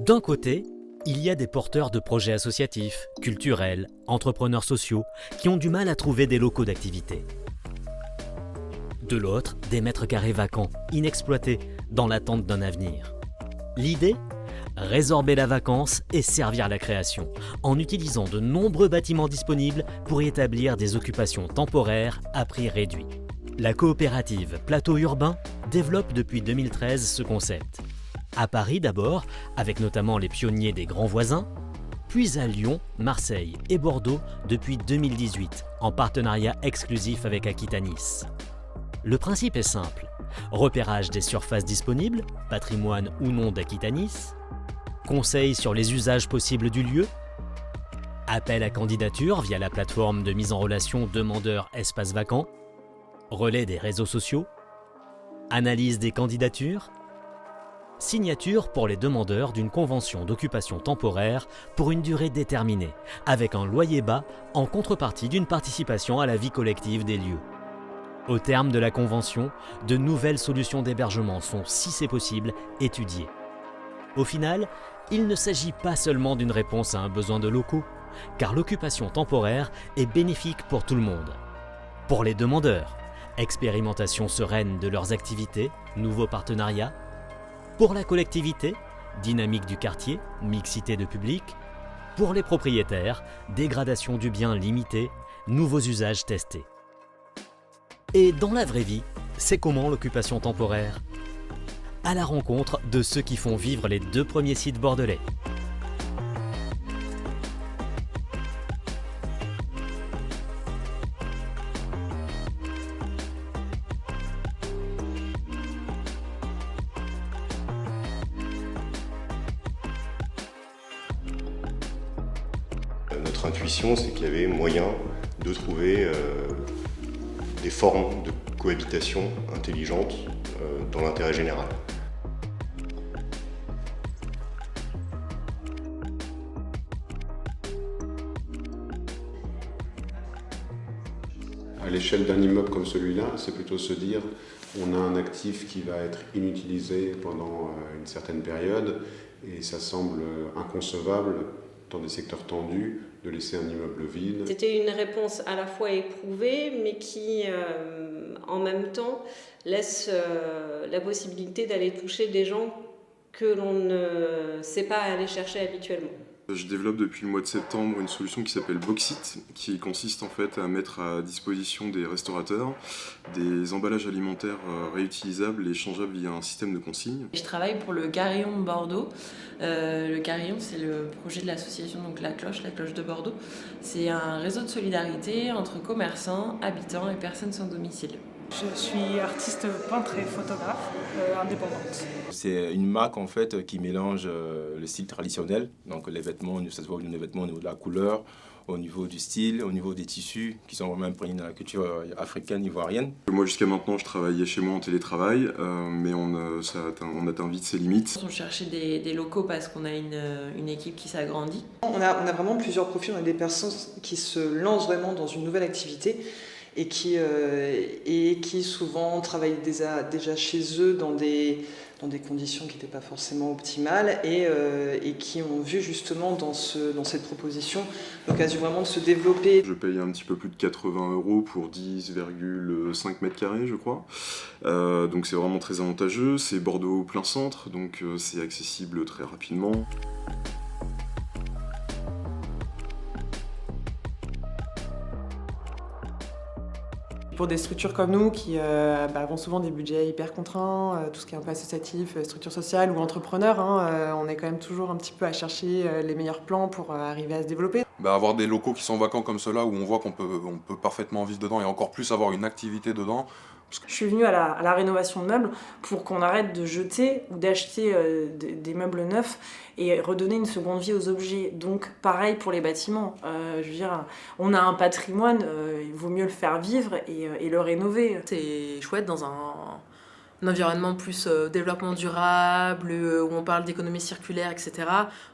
D'un côté, il y a des porteurs de projets associatifs, culturels, entrepreneurs sociaux qui ont du mal à trouver des locaux d'activité. De l'autre, des mètres carrés vacants, inexploités, dans l'attente d'un avenir. L'idée ? Résorber la vacance et servir la création, en utilisant de nombreux bâtiments disponibles pour y établir des occupations temporaires à prix réduit. La coopérative Plateau Urbain développe depuis 2013 ce concept. À Paris d'abord, avec notamment les pionniers des grands voisins, puis à Lyon, Marseille et Bordeaux depuis 2018, en partenariat exclusif avec Aquitanis. Le principe est simple, repérage des surfaces disponibles, patrimoine ou non d'Aquitanis, conseils sur les usages possibles du lieu, appel à candidature via la plateforme de mise en relation demandeur espace vacant, relais des réseaux sociaux, analyse des candidatures, signature pour les demandeurs d'une convention d'occupation temporaire pour une durée déterminée, avec un loyer bas en contrepartie d'une participation à la vie collective des lieux. Au terme de la convention, de nouvelles solutions d'hébergement sont, si c'est possible, étudiées. Au final, il ne s'agit pas seulement d'une réponse à un besoin de locaux, car l'occupation temporaire est bénéfique pour tout le monde. Pour les demandeurs, expérimentation sereine de leurs activités, nouveaux partenariats. Pour la collectivité, dynamique du quartier, mixité de public. Pour les propriétaires, dégradation du bien limitée, nouveaux usages testés. Et dans la vraie vie, c'est comment l'occupation temporaire ? À la rencontre de ceux qui font vivre les 2 premiers sites bordelais. Notre intuition, c'est qu'il y avait moyen de trouver des formes de cohabitation intelligentes dans l'intérêt général. À l'échelle d'un immeuble comme celui-là, c'est plutôt se dire on a un actif qui va être inutilisé pendant une certaine période et ça semble inconcevable dans des secteurs tendus de laisser un immeuble vide. C'était une réponse à la fois éprouvée mais qui en même temps laisse la possibilité d'aller toucher des gens que l'on ne sait pas aller chercher habituellement. Je développe depuis le mois de septembre une solution qui s'appelle Boxit, qui consiste en fait à mettre à disposition des restaurateurs des emballages alimentaires réutilisables et changeables via un système de consigne. Je travaille pour le Carillon de Bordeaux. Le Carillon, c'est le projet de l'association donc la Cloche de Bordeaux. C'est un réseau de solidarité entre commerçants, habitants et personnes sans domicile. Je suis artiste peintre et photographe indépendante. C'est une marque en fait qui mélange le style traditionnel, donc les vêtements, ça se voit au niveau des vêtements, au niveau de la couleur, au niveau du style, au niveau des tissus qui sont vraiment imprégnés dans la culture africaine, ivoirienne. Moi jusqu'à maintenant je travaillais chez moi en télétravail, mais on atteint vite ses limites. On cherchait des locaux parce qu'on a une équipe qui s'agrandit. On a vraiment plusieurs profils, on a des personnes qui se lancent vraiment dans une nouvelle activité et qui souvent travaillent déjà chez eux dans des conditions qui n'étaient pas forcément optimales et qui ont vu justement dans cette proposition l'occasion vraiment de se développer. Je paye un petit peu plus de 80 € pour 10,5 mètres carrés je crois, donc c'est vraiment très avantageux, c'est Bordeaux plein centre, donc c'est accessible très rapidement. Pour des structures comme nous qui ont souvent des budgets hyper contraints, tout ce qui est un peu associatif, structure sociale ou entrepreneur, on est quand même toujours un petit peu à chercher les meilleurs plans pour arriver à se développer. Avoir des locaux qui sont vacants comme cela où on voit qu'on peut parfaitement vivre dedans et encore plus avoir une activité dedans. Je suis venue à la rénovation de meubles pour qu'on arrête de jeter ou d'acheter des meubles neufs et redonner une seconde vie aux objets. Donc pareil pour les bâtiments. Je veux dire, on a un patrimoine, il vaut mieux le faire vivre et le rénover. C'est chouette dans environnement plus développement durable, où on parle d'économie circulaire, etc.,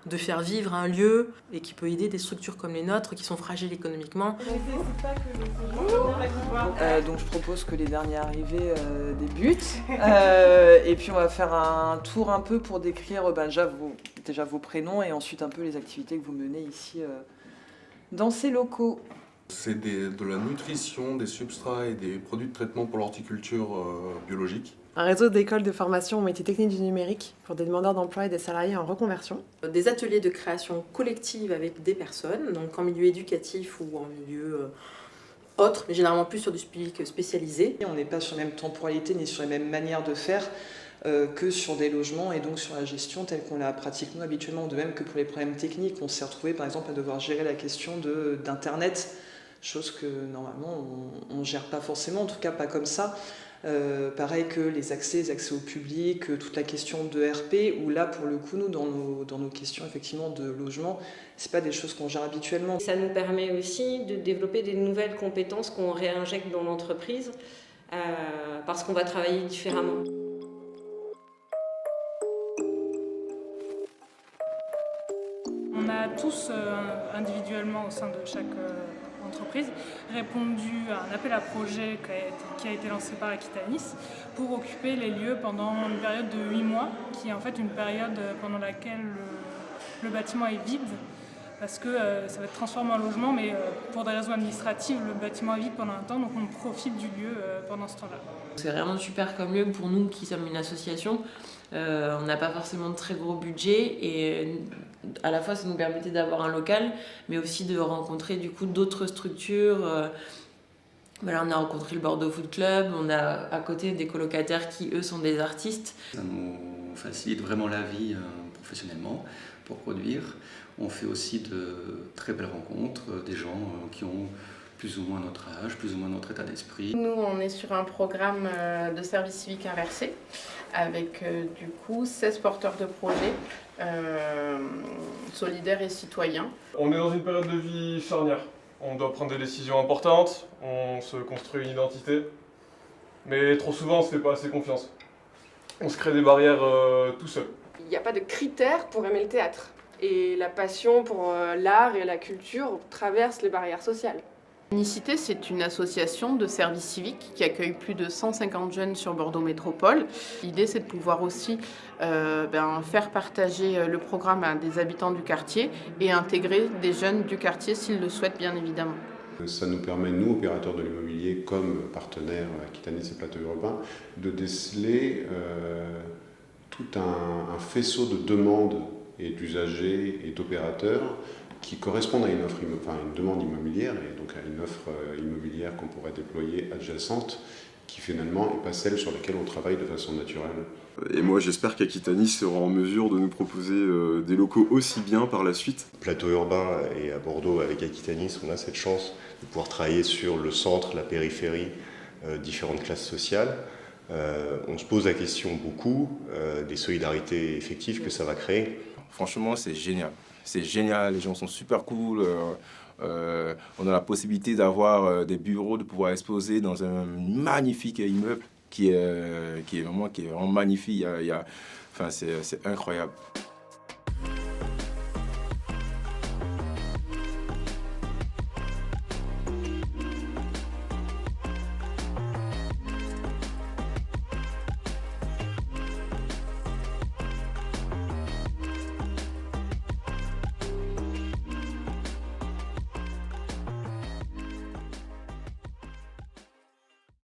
de faire vivre un lieu et qui peut aider des structures comme les nôtres qui sont fragiles économiquement. Donc je propose que les derniers arrivés débutent. Et puis on va faire un tour un peu pour décrire déjà vos prénoms et ensuite un peu les activités que vous menez ici dans ces locaux. C'est de la nutrition, des substrats et des produits de traitement pour l'horticulture biologique. Un réseau d'écoles de formation aux métiers techniques du numérique pour des demandeurs d'emploi et des salariés en reconversion. Des ateliers de création collective avec des personnes, donc en milieu éducatif ou en milieu autre, mais généralement plus sur du public spécialisé. On n'est pas sur la même temporalité ni sur les mêmes manières de faire que sur des logements et donc sur la gestion telle qu'on la pratique nous habituellement. De même que pour les problèmes techniques, on s'est retrouvé par exemple à devoir gérer la question d'Internet, chose que normalement on ne gère pas forcément, en tout cas pas comme ça. Pareil que les accès au public, toute la question de RP, où là pour le coup nous dans nos questions effectivement de logement, c'est pas des choses qu'on gère habituellement. Ça nous permet aussi de développer des nouvelles compétences qu'on réinjecte dans l'entreprise parce qu'on va travailler différemment. On a tous individuellement au sein de chaque entreprise répondu à un appel à projet qui a été lancé par Aquitanis pour occuper les lieux pendant une période de 8 mois, qui est en fait une période pendant laquelle le bâtiment est vide, parce que ça va être transformé en logement, mais pour des raisons administratives, le bâtiment est vide pendant un temps, donc on profite du lieu pendant ce temps-là. C'est vraiment super comme lieu pour nous qui sommes une association. On n'a pas forcément de très gros budget et à la fois ça nous permettait d'avoir un local, mais aussi de rencontrer du coup d'autres structures. Voilà, on a rencontré le Bordeaux Food Club, on a à côté des colocataires qui eux sont des artistes. Ça nous facilite vraiment la vie professionnellement pour produire. On fait aussi de très belles rencontres, des gens qui ont plus ou moins notre âge, plus ou moins notre état d'esprit. Nous, on est sur un programme de service civique inversé avec du coup 16 porteurs de projets solidaires et citoyens. On est dans une période de vie charnière. On doit prendre des décisions importantes, on se construit une identité, mais trop souvent on se fait pas assez confiance. On se crée des barrières tout seul. Il n'y a pas de critères pour aimer le théâtre. Et la passion pour l'art et la culture traverse les barrières sociales. Unicité, c'est une association de service civique qui accueille plus de 150 jeunes sur Bordeaux Métropole. L'idée, c'est de pouvoir aussi faire partager le programme à des habitants du quartier et intégrer des jeunes du quartier s'ils le souhaitent, bien évidemment. Ça nous permet, nous, opérateurs de l'immobilier, comme partenaires Aquitanis et Plateau Urbain, de déceler tout un faisceau de demandes et d'usagers et d'opérateurs qui correspondent à une demande immobilière et donc à une offre immobilière qu'on pourrait déployer adjacente, qui finalement n'est pas celle sur laquelle on travaille de façon naturelle. Et moi j'espère qu'Aquitanis sera en mesure de nous proposer des locaux aussi bien par la suite. Plateau urbain et à Bordeaux avec Aquitanis, on a cette chance de pouvoir travailler sur le centre, la périphérie, différentes classes sociales. On se pose la question beaucoup des solidarités effectives que ça va créer. Franchement, c'est génial. C'est génial, les gens sont super cool. On a la possibilité d'avoir des bureaux, de pouvoir exposer dans un magnifique immeuble qui est vraiment magnifique. C'est incroyable.